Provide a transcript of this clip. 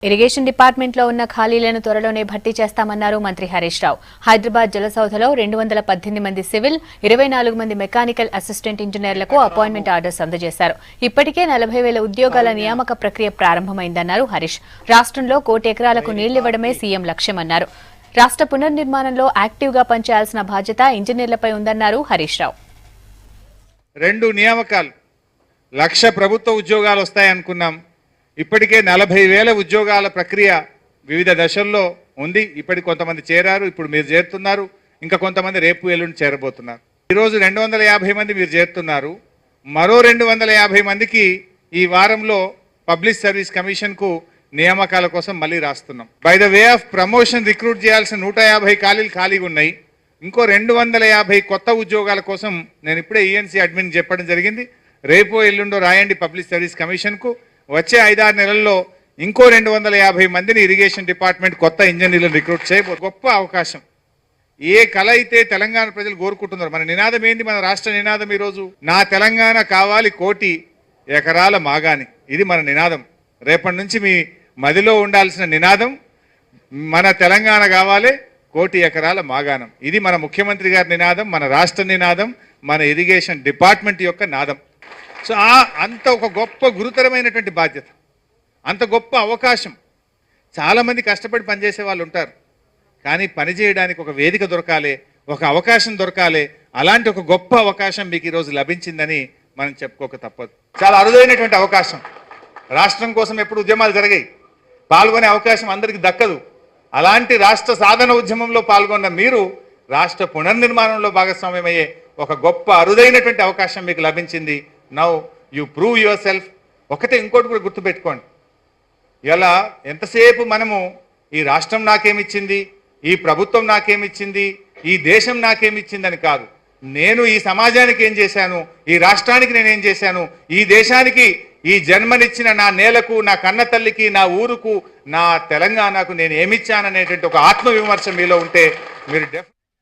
Irrigation department లో ఉన్న ఖాళీలను త్వరలోనే భర్తీ చేస్తామన్నారు మంత్రి హరీష్ రావు. హైదరాబాద్ జలసౌధలో 218 మంది సివిల్, 24 మంది మెకానికల్ అసిస్టెంట్ ఇంజనీర్లకు అపాయింట్మెంట్ ఆర్డర్స్ అందజేశారు. ఇప్పటికే 40,000 ఉద్యోగాల నియామక ప్రక్రియ ప్రారంభమైందన్నారు హరీష్. రాష్ట్రంలో 1 కోటి ఎకరాలకు నీళ్లివ్వడమే సీఎం లక్ష్యమన్నారు. రాష్ట్ర పునర్నిర్మాణంలో యాక్టివ్ గా పనిచేయాల్సిన బాధ్యత ఇంజనీర్లపై ఉందన్నారు హరీష్ రావు. 2 నియామకాలు 1,00,000 ప్రభుత్వ ఉద్యోగాలు వస్తాయనుకున్నాం. ఇప్పటికే 40,000 ఉద్యోగాల ప్రక్రియ వివిధ దశల్లో ఉంది. ఇప్పటికి కొంతమంది చేరారు, ఇప్పుడు మీరు చేరుతున్నారు, ఇంకా కొంతమంది రేపు ఎల్లుండి చేరబోతున్నారు. ఈరోజు 250 మంది మీరు చేరుతున్నారు. మరో 250 మందికి ఈ వారంలో పబ్లిక్ సర్వీస్ కమిషన్కు నియామకాల కోసం మళ్ళీ రాస్తున్నాం. By the way of promotion recruit చేయాల్సిన 150 ఖాళీగా ఉన్నాయి. ఇంకో 250 కొత్త ఉద్యోగాల కోసం నేను ఇప్పుడే ఈఎన్సీ అడ్మిన్ చెప్పడం జరిగింది. రేపో ఎల్లుండో రాయండి పబ్లిక్ సర్వీస్ కమిషన్కు. వచ్చే 5-6 నెలల్లో ఇంకో 250 మందిని ఇరిగేషన్ డిపార్ట్మెంట్ కొత్త ఇంజనీర్లను రిక్రూట్ చేయబోతుంది. గొప్ప అవకాశం. ఏ కళ అయితే తెలంగాణ ప్రజలు కోరుకుంటున్నారు. మన నినాదం ఏంది? మన రాష్ట్ర నినాదం ఈరోజు నా తెలంగాణ కావాలి 1 కోటి ఎకరాల మాగాని. ఇది మన నినాదం. రేపటి నుంచి మీ మదిలో ఉండాల్సిన నినాదం మన తెలంగాణ కావాలి 1 కోటి ఎకరాల మాగాణం. ఇది మన ముఖ్యమంత్రి గారి నినాదం, మన రాష్ట్ర నినాదం, మన ఇరిగేషన్ డిపార్ట్మెంట్ యొక్క నాదం. సో అంత ఒక గొప్ప గురుతరమైనటువంటి బాధ్యత, అంత గొప్ప అవకాశం. చాలామంది కష్టపడి పనిచేసే వాళ్ళు ఉంటారు, కానీ పనిచేయడానికి ఒక వేదిక దొరకాలి, ఒక అవకాశం దొరకాలి. అలాంటి ఒక గొప్ప అవకాశం మీకు ఈరోజు లభించిందని మనం చెప్పుకోక తప్పదు. చాలా అరుదైనటువంటి అవకాశం. రాష్ట్రం కోసం ఎప్పుడు ఉద్యమాలు జరిగాయి, పాల్గొనే అవకాశం అందరికీ దక్కదు. అలాంటి రాష్ట్ర సాధన ఉద్యమంలో పాల్గొన్న మీరు రాష్ట్ర పునర్నిర్మాణంలో భాగస్వామ్యమయ్యే ఒక గొప్ప అరుదైనటువంటి అవకాశం మీకు లభించింది. Now you prove your self. ఇంకోటి కూడా గుర్తుపెట్టుకోండి. ఇలా ఎంతసేపు మనము ఈ రాష్ట్రం నాకేమిచ్చింది, ఈ ప్రభుత్వం నాకేమిచ్చింది, ఈ దేశం నాకేమిచ్చిందని కాదు, నేను ఈ సమాజానికి ఏం చేశాను, ఈ రాష్ట్రానికి నేనేం చేశాను, ఈ దేశానికి ఈ జన్మనిచ్చిన నా నేలకు, నా కన్న తల్లికి, నా ఊరుకు, నా తెలంగాణకు నేను ఏమిచ్చాననేటువంటి ఒక ఆత్మవిమర్శ మీలో ఉంటే మీరు